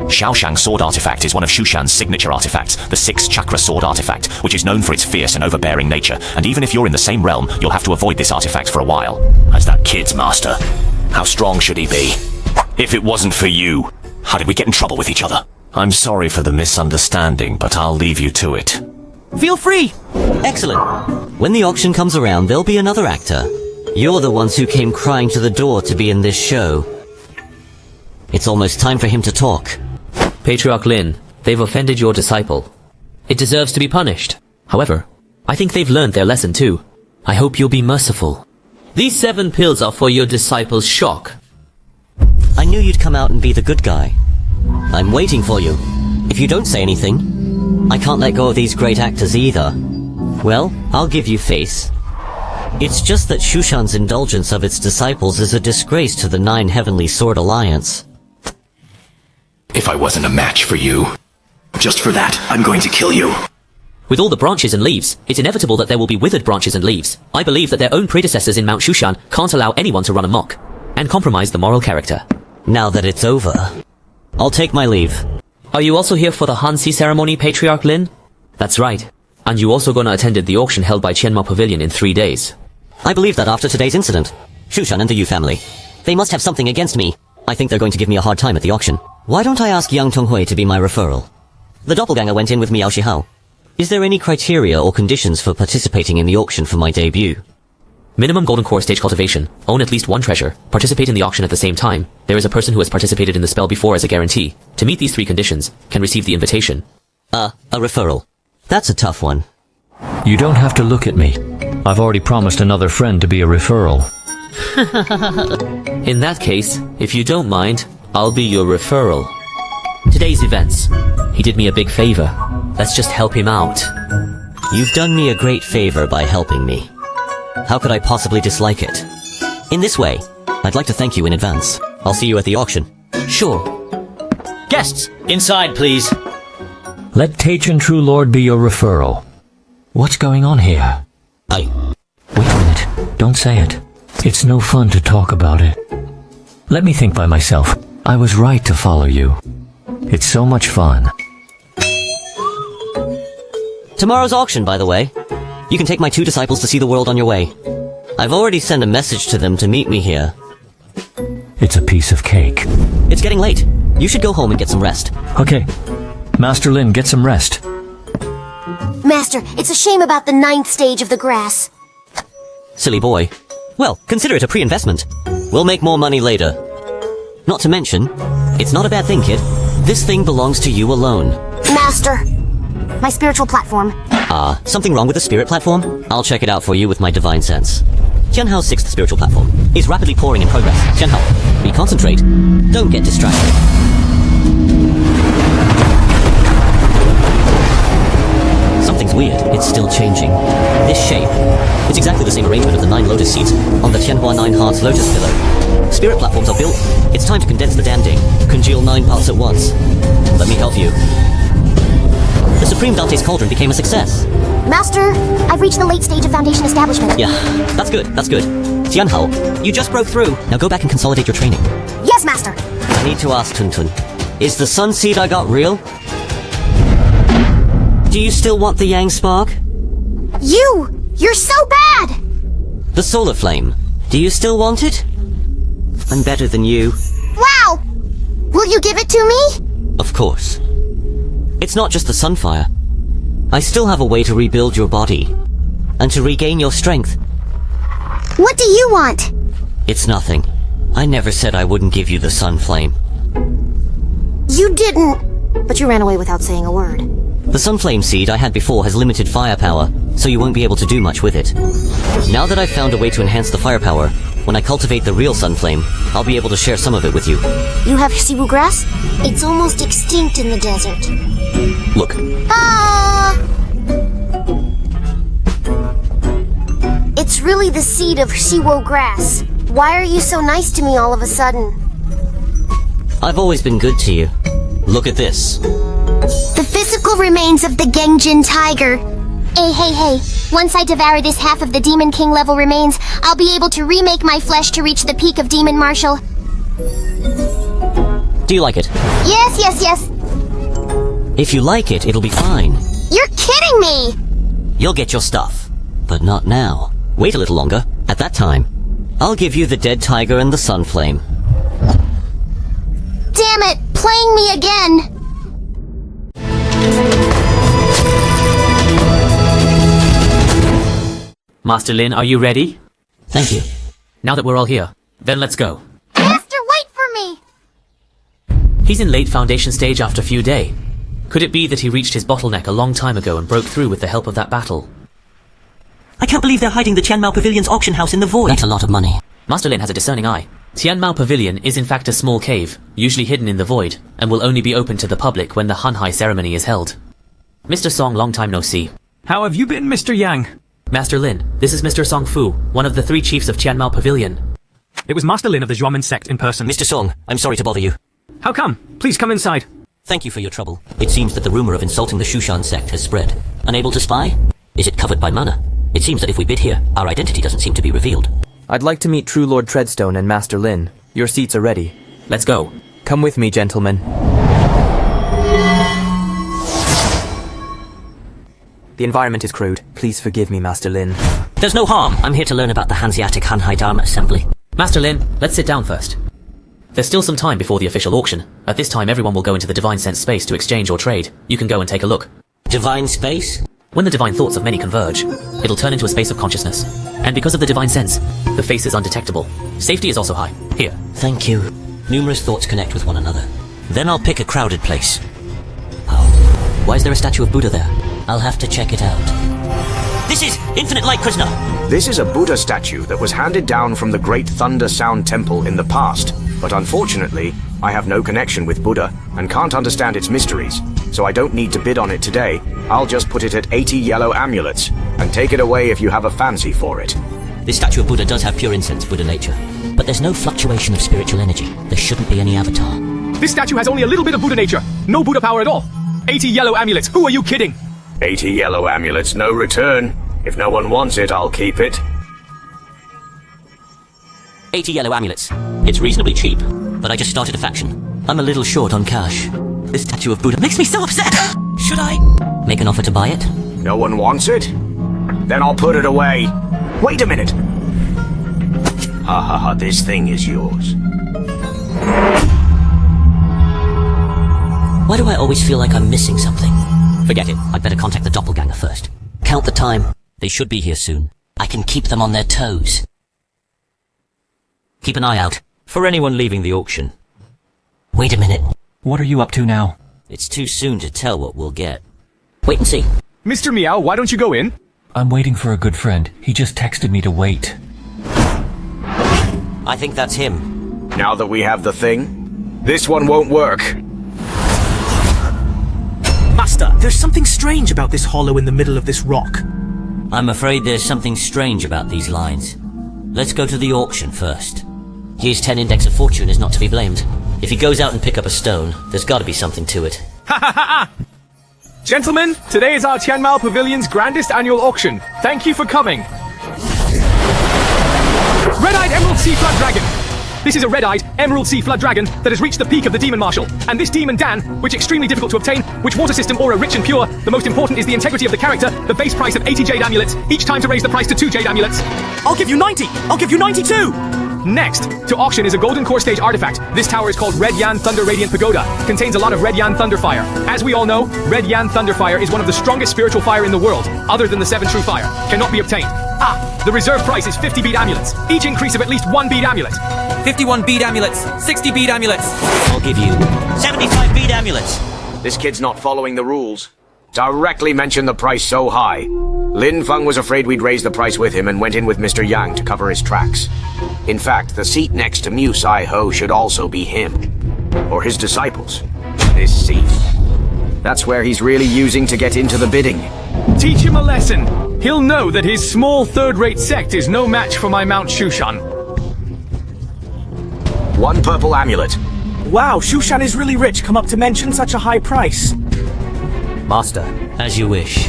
Xiaoshang's sword artifact is one of Shushan's signature artifacts, the 6th chakra sword artifact, which is known for its fierce and overbearing nature, and even if you're in the same realm, you'll have to avoid this artifact for a while. As that kid's master, how strong should he be? If it wasn't for you, how did we get in trouble with each other? I'm sorry for the misunderstanding, but I'll leave you to it. Feel free! Excellent. When the auction comes around, there'll be another actor. You're the ones who came crying to the door to be in this show. It's almost time for him to talk. Patriarch Lin, they've offended your disciple. It deserves to be punished. However, I think they've learned their lesson too. I hope you'll be merciful. These 7 pills are for your disciple's shock. I knew you'd come out and be the good guy. I'm waiting for you. If you don't say anything, I can't let go of these great actors either. Well, I'll give you face. It's just that Shushan's indulgence of its disciples is a disgrace to the 9 Heavenly Sword Alliance. If I wasn't a match for you, just for that, I'm going to kill you. With all the branches and leaves, it's inevitable that there will be withered branches and leaves. I believe that their own predecessors in Mount Shushan can't allow anyone to run amok and compromise the moral character. Now that it's over, I'll take my leave. Are you also here for the Hanxi ceremony, Patriarch Lin? That's right. And you also gonna attended the auction held by Qianma Pavilion in 3 days. I believe that after today's incident. Shushan and the Yu family. They must have something against me. I think they're going to give me a hard time at the auction. Why don't I ask Yang Tonghui to be my referral? The doppelganger went in with Miao Shihao. Is there any criteria or conditions for participating in the auction for my debut? Minimum Golden Core stage cultivation. Own at least 1 treasure. Participate in the auction at the same time. There is a person who has participated in the spell before as a guarantee. To meet these 3 conditions, can receive the invitation. A referral. That's a tough one. You don't have to look at me. I've already promised another friend to be a referral. In that case, if you don't mind, I'll be your referral. Today's events. He did me a big favor. Let's just help him out. You've done me a great favor by helping me. How could I possibly dislike it? In this way, I'd like to thank you in advance. I'll see you at the auction. Sure. Guests, inside, please. Let Taichan True Lord be your referral. What's going on here? Wait a minute. Don't say it. It's no fun to talk about it. Let me think by myself. I was right to follow you. It's so much fun. Tomorrow's auction, by the way. You can take my 2 disciples to see the world on your way. I've already sent a message to them to meet me here. It's a piece of cake. It's getting late. You should go home and get some rest. Okay. Master Lin, get some rest. Master, it's a shame about the 9th stage of the grass. Silly boy. Well, consider it a pre-investment. We'll make more money later. Not to mention, it's not a bad thing, kid. This thing belongs to you alone. Master, my spiritual platform. Something wrong with the spirit platform? I'll check it out for you with my divine sense. Qianhao's 6th spiritual platform is rapidly pouring in progress. Qianhao, we concentrate. Don't get distracted. Something's weird. It's still changing. This shape, it's exactly the same arrangement of the 9 lotus seeds on the Tianhua 9 Hearts lotus pillar. Spirit platforms are built. It's time to condense the damning. Congeal 9 parts at once. Let me help you. The Supreme Dante's Cauldron became a success. Master, I've reached the late stage of Foundation establishment. Yeah, that's good, that's good. Qianhao, you just broke through. Now go back and consolidate your training. Yes, Master. I need to ask Tuntun, is the Sun Seed I got real? Do you still want the Yang Spark? You're so bad! The Solar Flame, do you still want it? I'm better than you. Wow! Will you give it to me? Of course. It's not just the Sunfire. I still have a way to rebuild your body, and to regain your strength. What do you want? It's nothing. I never said I wouldn't give you the Sun Flame. You didn't. But you ran away without saying a word. The Sunflame seed I had before has limited firepower, so you won't be able to do much with it. Now that I've found a way to enhance the firepower, when I cultivate the real Sunflame, I'll be able to share some of it with you. You have Siwu grass? It's almost extinct in the desert. Look. It's really the seed of Siwu grass. Why are you so nice to me all of a sudden? I've always been good to you. Look at this. The physical remains of the Gengjin tiger. Hey. Once I devour this half of the Demon King level remains, I'll be able to remake my flesh to reach the peak of Demon Marshal. Do you like it? Yes. If you like it, it'll be fine. You're kidding me! You'll get your stuff. But not now. Wait a little longer. At that time, I'll give you the dead tiger and the Sunflame. Damn it! Playing me again! Master Lin, are you ready? Thank you. Now that we're all here, then let's go. Master, wait for me! He's in late Foundation stage after few day. Could it be that he reached his bottleneck a long time ago and broke through with the help of that battle? I can't believe they're hiding the Tianmao Pavilion's auction house in the void. That's a lot of money. Master Lin has a discerning eye. Tianmao Pavilion is in fact a small cave, usually hidden in the void, and will only be open to the public when the Hanhai ceremony is held. Mr. Song, long time no see. How have you been, Mr. Yang? Master Lin, this is Mr. Song Fu, one of the 3 chiefs of Tianmao Pavilion. It was Master Lin of the Zhuamen sect in person. Mr. Song, I'm sorry to bother you. How come? Please come inside. Thank you for your trouble. It seems that the rumor of insulting the Shushan sect has spread. Unable to spy? Is it covered by mana? It seems that if we bid here, our identity doesn't seem to be revealed. I'd like to meet True Lord Treadstone and Master Lin. Your seats are ready. Let's go. Come with me, gentlemen. The environment is crude. Please forgive me, Master Lin. There's no harm. I'm here to learn about the Hanseatic Hanhai Dharma Assembly. Master Lin, let's sit down first. There's still some time before the official auction. At this time, everyone will go into the Divine Sense space to exchange or trade. You can go and take a look. Divine space? When the divine thoughts of many converge, it'll turn into a space of consciousness. And because of the Divine Sense, the face is undetectable. Safety is also high. Here. Thank you. Numerous thoughts connect with one another. Then I'll pick a crowded place. Oh, why is there a statue of Buddha there? I'll have to check it out. This is Infinite Light Prisoner. This is a Buddha statue that was handed down from the Great Thunder Sound Temple in the past, but unfortunately, I have no connection with Buddha and can't understand its mysteries, so I don't need to bid on it today. I'll just put it at 80 yellow amulets, and take it away if you have a fancy for it. This statue of Buddha does have pure incense Buddha nature, but there's no fluctuation of spiritual energy. There shouldn't be any avatar. This statue has only a little bit of Buddha nature, no Buddha power at all. 80 yellow amulets, who are you kidding? 80 yellow amulets, no return. If no one wants it, I'll keep it. 80 yellow amulets. It's reasonably cheap, but I just started a faction. I'm a little short on cash. This statue of Buddha makes me so upset. Should I make an offer to buy it? No one wants it? Then I'll put it away. Wait a minute. Ha ha ha, this thing is yours. Why do I always feel like I'm missing something? Forget it. I'd better contact the doppelganger first. Count the time. They should be here soon. I can keep them on their toes. Keep an eye out for anyone leaving the auction. Wait a minute. What are you up to now? It's too soon to tell what we'll get. Wait and see. Mr. Meow, why don't you go in? I'm waiting for a good friend. He just texted me to wait. I think that's him. Now that we have the thing, this one won't work. Master, there's something strange about this hollow in the middle of this rock. I'm afraid there's something strange about these lines. Let's go to the auction first. Year's 10 Index of Fortune is not to be blamed. If he goes out and pick up a stone, there's gotta be something to it. Ha ha ha! Gentlemen, today is our Tianmao Pavilion's grandest annual auction. Thank you for coming. Red-eyed Emerald Sea Flood Dragon. This is a red-eyed Emerald Sea Flood Dragon that has reached the peak of the Demon Marshal. And this Demon Dan, which extremely difficult to obtain, which water system aura rich and pure, the most important is the integrity of the character, the base price of 80 jade amulets, each time to raise the price to 2 jade amulets. I'll give you 90! I'll give you 92! Next, to auction is a Golden Core Stage artifact. This tower is called Red Yan Thunder Radiant Pagoda. Contains a lot of Red Yan Thunder Fire. As we all know, Red Yan Thunder Fire is one of the strongest spiritual fire in the world, other than the 7 True Fire. Cannot be obtained. The reserve price is 50 bead amulets. Each increase of at least 1 bead amulet. 51 bead amulets. 60 bead amulets. I'll give you 75 bead amulets. This kid's not following the rules. Directly mention the price so high. Lin Feng was afraid we'd raise the price with him and went in with Mr. Yang to cover his tracks. In fact, the seat next to Mu Sai Ho should also be him. Or his disciples. This seat. That's where he's really using to get into the bidding. Teach him a lesson. He'll know that his small third-rate sect is no match for my Mount Shushan. 1 purple amulet. Wow, Shushan is really rich, come up to mention such a high price. Master. As you wish.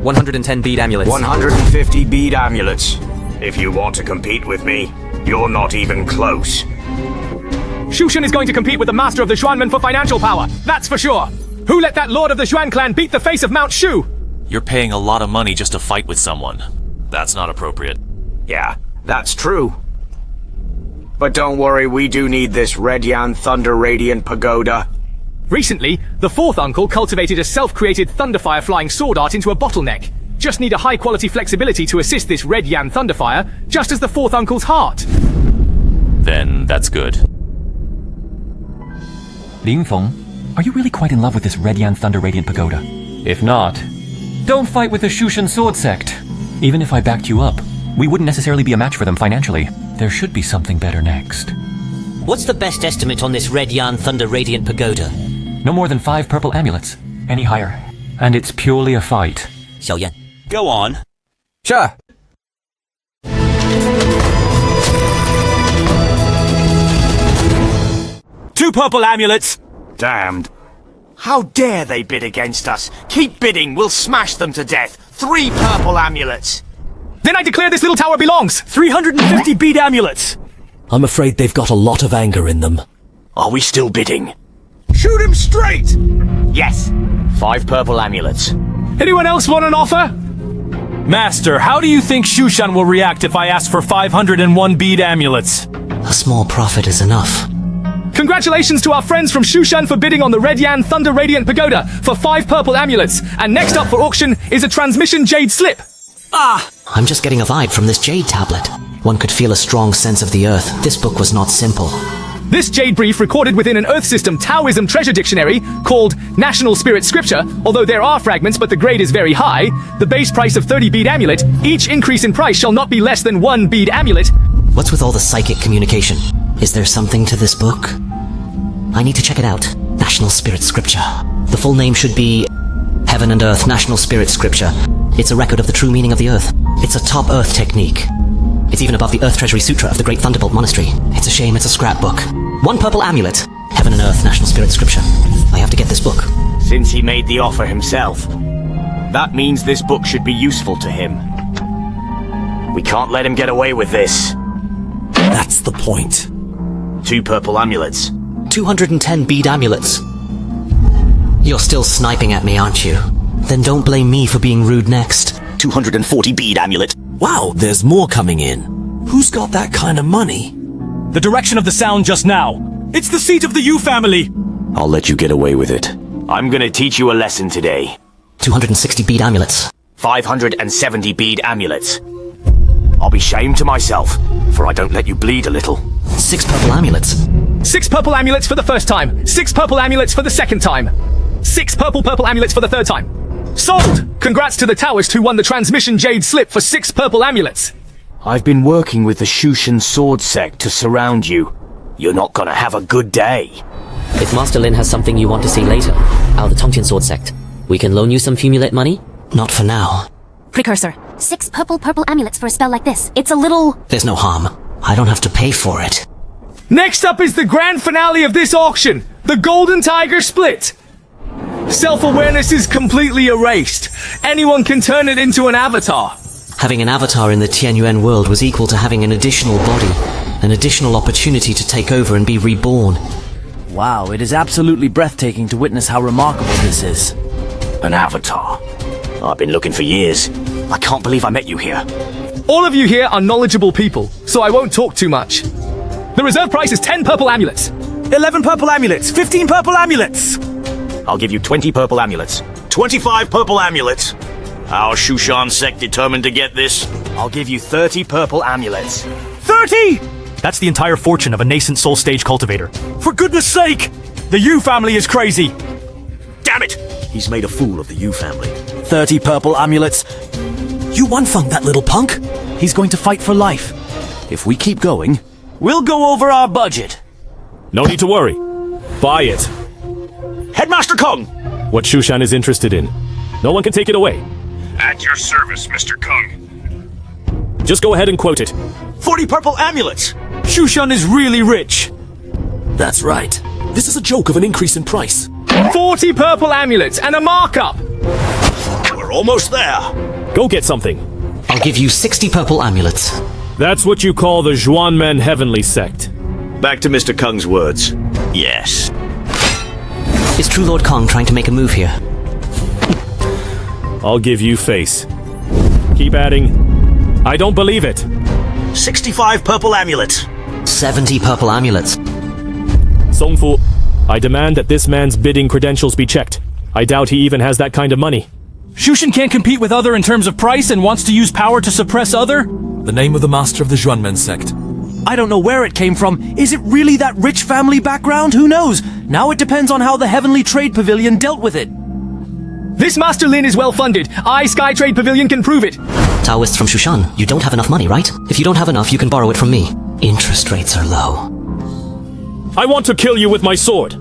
110 bead amulets. 150 bead amulets. If you want to compete with me, you're not even close. Shushan is going to compete with the Master of the Xuanmen for financial power, that's for sure. Who let that Lord of the Xuan clan beat the face of Mount Shu? You're paying a lot of money just to fight with someone. That's not appropriate. Yeah, that's true. But don't worry, we do need this Red Yan Thunder Radiant Pagoda. Recently, the 4th uncle cultivated a self-created Thunderfire flying sword art into a bottleneck. Just need a high-quality flexibility to assist this Red Yan Thunderfire, just as the 4th uncle's heart. Then that's good. Lin Feng, are you really quite in love with this Red Yan Thunder Radiant Pagoda? If not, don't fight with the Shushan Sword Sect. Even if I backed you up, we wouldn't necessarily be a match for them financially. There should be something better next. What's the best estimate on this Red Yan Thunder Radiant Pagoda? No more than 5 purple amulets. Any higher. And it's purely a fight. Xiaoyan. Go on. Sure. Two purple amulets. Damned. How dare they bid against us? Keep bidding, we'll smash them to death. 3 purple amulets. Then I declare this little tower belongs. 350 bead amulets. I'm afraid they've got a lot of anger in them. Are we still bidding? Shoot him straight! Yes. 5 purple amulets. Anyone else want an offer? Master, how do you think Shushan will react if I ask for 501 bead amulets? A small profit is enough. Congratulations to our friends from Shushan for bidding on the Red Yan Thunder Radiant Pagoda for 5 purple amulets. And next up for auction is a transmission jade slip. I'm just getting a vibe from this jade tablet. One could feel a strong sense of the earth. This book was not simple. This jade brief recorded within an Earth System Taoism treasure dictionary called National Spirit Scripture, although there are fragments but the grade is very high, the base price of 30 bead amulet, each increase in price shall not be less than 1 bead amulet. What's with all the psychic communication? Is there something to this book? I need to check it out. National Spirit Scripture. The full name should be Heaven and Earth National Spirit Scripture. It's a record of the true meaning of the Earth. It's a top Earth technique. It's even above the Earth Treasury Sutra of the Great Thunderbolt Monastery. It's a shame it's a scrapbook. 1 purple amulet. Heaven and Earth National Spirit Scripture. I have to get this book. Since he made the offer himself, that means this book should be useful to him. We can't let him get away with this. That's the point. 2 purple amulets. 210 bead amulets. You're still sniping at me, aren't you? Then don't blame me for being rude next. 240 bead amulet. Wow, there's more coming in. Who's got that kind of money? The direction of the sound just now. It's the seat of the Yu family. I'll let you get away with it. I'm gonna teach you a lesson today. 260 bead amulets. 570 bead amulets. I'll be shamed to myself, for I don't let you bleed a little. 6 purple amulets. 6 purple amulets for the first time. 6 purple amulets for the second time. 6 purple amulets for the third time. Sold! Congrats to the Taoist who won the transmission jade slip for 6 purple amulets. I've been working with the Shushan sword sect to surround you. You're not gonna have a good day. If Master Lin has something you want to see later, the Tongtian sword sect, we can loan you some Fumulet money? Not for now. Precursor. 6 purple amulets for a spell like this. It's a little... There's no harm. I don't have to pay for it. Next up is the grand finale of this auction, the Golden Tiger Split. Self-awareness is completely erased. Anyone can turn it into an avatar. Having an avatar in the Tianyuan world was equal to having an additional body, an additional opportunity to take over and be reborn. Wow, it is absolutely breathtaking to witness how remarkable this is. An avatar. I've been looking for years. I can't believe I met you here. All of you here are knowledgeable people, so I won't talk too much. The reserve price is 10 purple amulets. 11 purple amulets. 15 purple amulets. I'll give you 20 purple amulets. 25 purple amulets. Our Shushan sect determined to get this. I'll give you 30 purple amulets. 30! That's the entire fortune of a nascent soul stage cultivator. For goodness sake! The Yu family is crazy! Damn it! He's made a fool of the Yu family. 30 purple amulets. You one-fung that little punk. He's going to fight for life. If we keep going, we'll go over our budget. No need to worry. Buy it. Headmaster Kung! What Shushan is interested in. No one can take it away. At your service, Mr. Kung. Just go ahead and quote it. 40 purple amulets! Shushan is really rich. That's right. This is a joke of an increase in price. 40 purple amulets and a markup! We're almost there. Go get something. I'll give you 60 purple amulets. That's what you call the Zhuanmen Heavenly Sect. Back to Mr. Kung's words. Yes. Is True Lord Kong trying to make a move here? I'll give you face. Keep adding. I don't believe it. 65 purple amulets. 70 purple amulets. Songfu, I demand that this man's bidding credentials be checked. I doubt he even has that kind of money. Shushan can't compete with other in terms of price and wants to use power to suppress other? The name of the master of the Zhuanmen sect. I don't know where it came from. Is it really that rich family background? Who knows? Now it depends on how the Heavenly Trade Pavilion dealt with it. This Master Lin is well funded. Sky Trade Pavilion can prove it. Taoists from Shushan, you don't have enough money, right? If you don't have enough, you can borrow it from me. Interest rates are low. I want to kill you with my sword.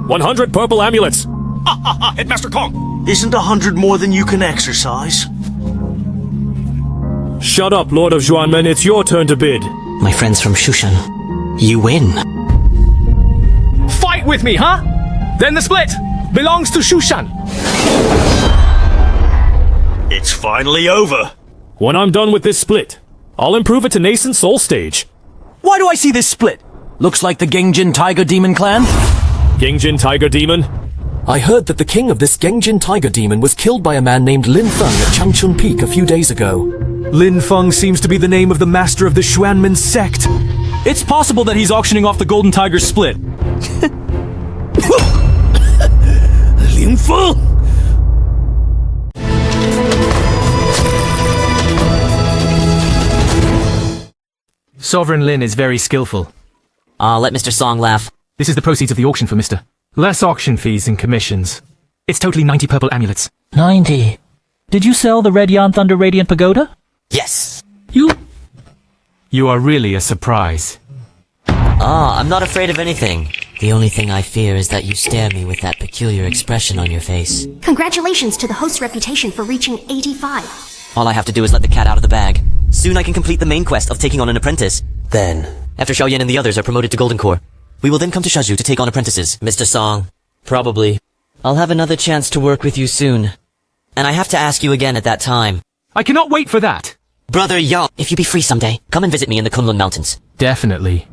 100 purple amulets. Ha ha ha, Headmaster Kong! Isn't 100 more than you can exercise? Shut up, Lord of Zhuanmen. It's your turn to bid. My friends from Shushan, you win. Fight with me, huh? Then the split belongs to Shushan. It's finally over. When I'm done with this split, I'll improve it to nascent soul stage. Why do I see this split? Looks like the Gengjin Tiger Demon clan. Gengjin Tiger Demon? I heard that the king of this Gengjin Tiger Demon was killed by a man named Lin Feng at Changchun Peak a few days ago. Lin Feng seems to be the name of the master of the Xuanmen sect. It's possible that he's auctioning off the Golden Tiger split. Lin Feng! Sovereign Lin is very skillful. I'll let Mr. Song laugh. This is the proceeds of the auction for Mr. Less auction fees and commissions. It's totally 90 purple amulets. 90. Did you sell the Red Yan Thunder Radiant Pagoda? Yes. You are really a surprise. I'm not afraid of anything. The only thing I fear is that you stare me with that peculiar expression on your face. Congratulations to the host's reputation for reaching 85. All I have to do is let the cat out of the bag. Soon I can complete the main quest of taking on an apprentice. Then, after Xiaoyan and the others are promoted to Golden Core, we will then come to Shaju to take on apprentices. Mr. Song, probably. I'll have another chance to work with you soon. And I have to ask you again at that time. I cannot wait for that! Brother Yang, if you be free someday, come and visit me in the Kunlun Mountains. Definitely.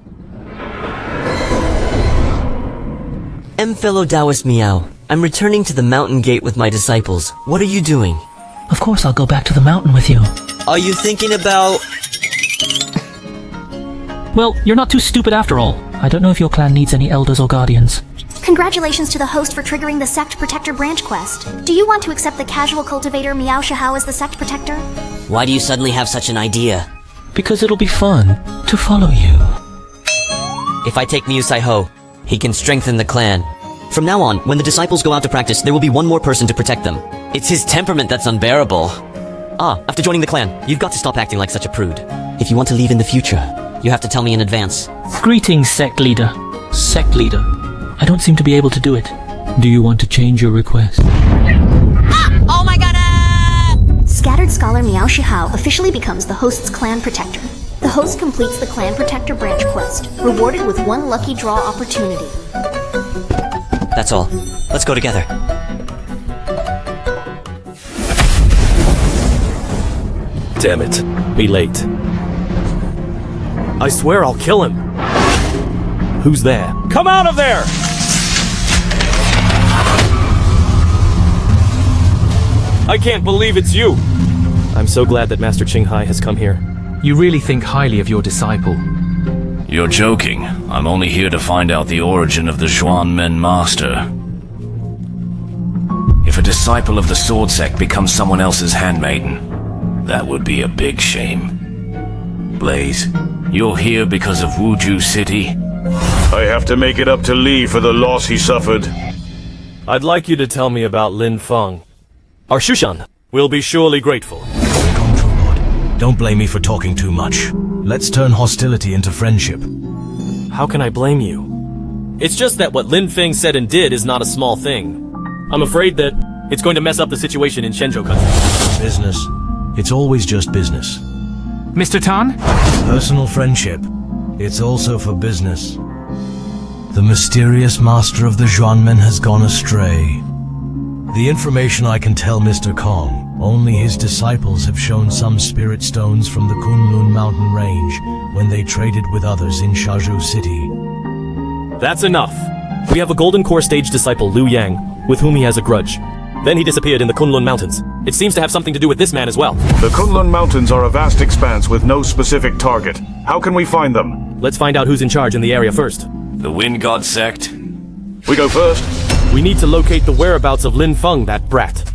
Fellow Taoist Miao, I'm returning to the mountain gate with my disciples. What are you doing? Of course I'll go back to the mountain with you. Are you thinking about... Well, you're not too stupid after all. I don't know if your clan needs any elders or guardians. Congratulations to the host for triggering the Sect Protector branch quest. Do you want to accept the casual cultivator Miao Shihao as the Sect Protector? Why do you suddenly have such an idea? Because it'll be fun to follow you. If I take Miu Sai-ho, he can strengthen the clan. From now on, when the disciples go out to practice, there will be one more person to protect them. It's his temperament that's unbearable. After joining the clan, you've got to stop acting like such a prude. If you want to leave in the future, you have to tell me in advance. Greetings, Sect Leader. Sect Leader. I don't seem to be able to do it. Do you want to change your request? Oh my god! Scattered Scholar Miao Shihao officially becomes the host's clan protector. The host completes the clan protector branch quest, rewarded with one lucky draw opportunity. That's all. Let's go together. Damn it. Be late. I swear I'll kill him. Who's there? Come out of there! I can't believe it's you! I'm so glad that Master Qinghai has come here. You really think highly of your disciple. You're joking. I'm only here to find out the origin of the Xuanmen Master. If a disciple of the Sword Sect becomes someone else's handmaiden, that would be a big shame. Blaze, you're here because of Wuju City? I have to make it up to Li for the loss he suffered. I'd like you to tell me about Lin Feng. Our Shushan will be surely grateful. Don't blame me for talking too much. Let's turn hostility into friendship. How can I blame you? It's just that what Lin Feng said and did is not a small thing. I'm afraid that it's going to mess up the situation in Shenzhou country. Business. It's always just business. Mr. Tan? Personal friendship. It's also for business. The mysterious master of the Xuanmen has gone astray. The information I can tell Mr. Kong, only his disciples have shown some spirit stones from the Kunlun mountain range when they traded with others in Shaju City. That's enough. We have a Golden Core stage disciple, Liu Yang, with whom he has a grudge. Then he disappeared in the Kunlun Mountains. It seems to have something to do with this man as well. The Kunlun Mountains are a vast expanse with no specific target. How can we find them? Let's find out who's in charge in the area first. The Wind God Sect? We go first. We need to locate the whereabouts of Lin Feng, that brat.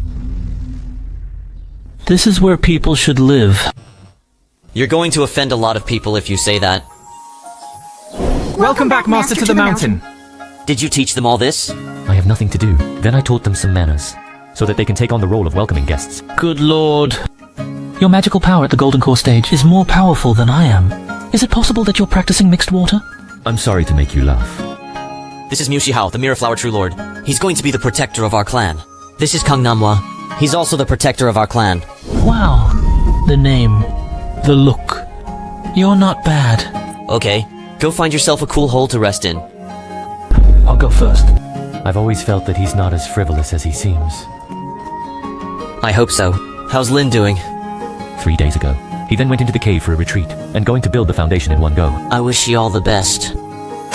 This is where people should live. You're going to offend a lot of people if you say that. Welcome back, Master, to the mountain. Did you teach them all this? I have nothing to do. Then I taught them some manners, so that they can take on the role of welcoming guests. Good lord. Your magical power at the Golden Core stage is more powerful than I am. Is it possible that you're practicing mixed water? I'm sorry to make you laugh. This is Miu Shihao, the Mirror Flower True Lord. He's going to be the protector of our clan. This is Kang Namwa. He's also the protector of our clan. Wow. The name. The look. You're not bad. Okay. Go find yourself a cool hole to rest in. I'll go first. I've always felt that he's not as frivolous as he seems. I hope so. How's Lin doing? 3 days ago. He then went into the cave for a retreat, and going to build the foundation in one go. I wish you all the best.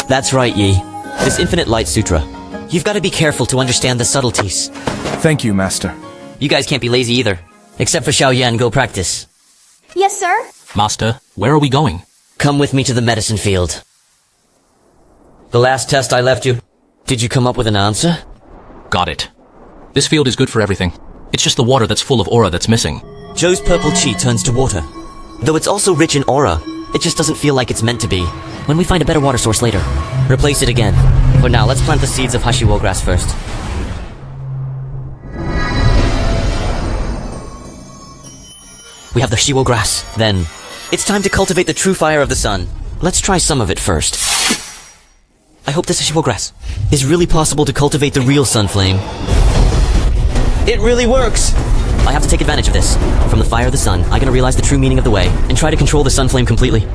That's right, Yi. This Infinite Light Sutra. You've got to be careful to understand the subtleties. Thank you, Master. You guys can't be lazy either. Except for Xiaoyan, go practice. Yes, sir? Master, where are we going? Come with me to the medicine field. The last test I left you, did you come up with an answer? Got it. This field is good for everything. It's just the water that's full of aura that's missing. Joe's purple chi turns to water. Though it's also rich in aura, It just doesn't feel like it's meant to be. When we find a better water source later, replace it again. For now, let's plant the seeds of Hashiwo grass first. We have the Shiwo grass. Then, it's time to cultivate the true fire of the sun. Let's try some of it first. I hope this Shiwo grass is really possible to cultivate the real sun flame. It really works! I have to take advantage of this. From the fire of the sun, I'm gonna realize the true meaning of the way, and try to control the sun flame completely.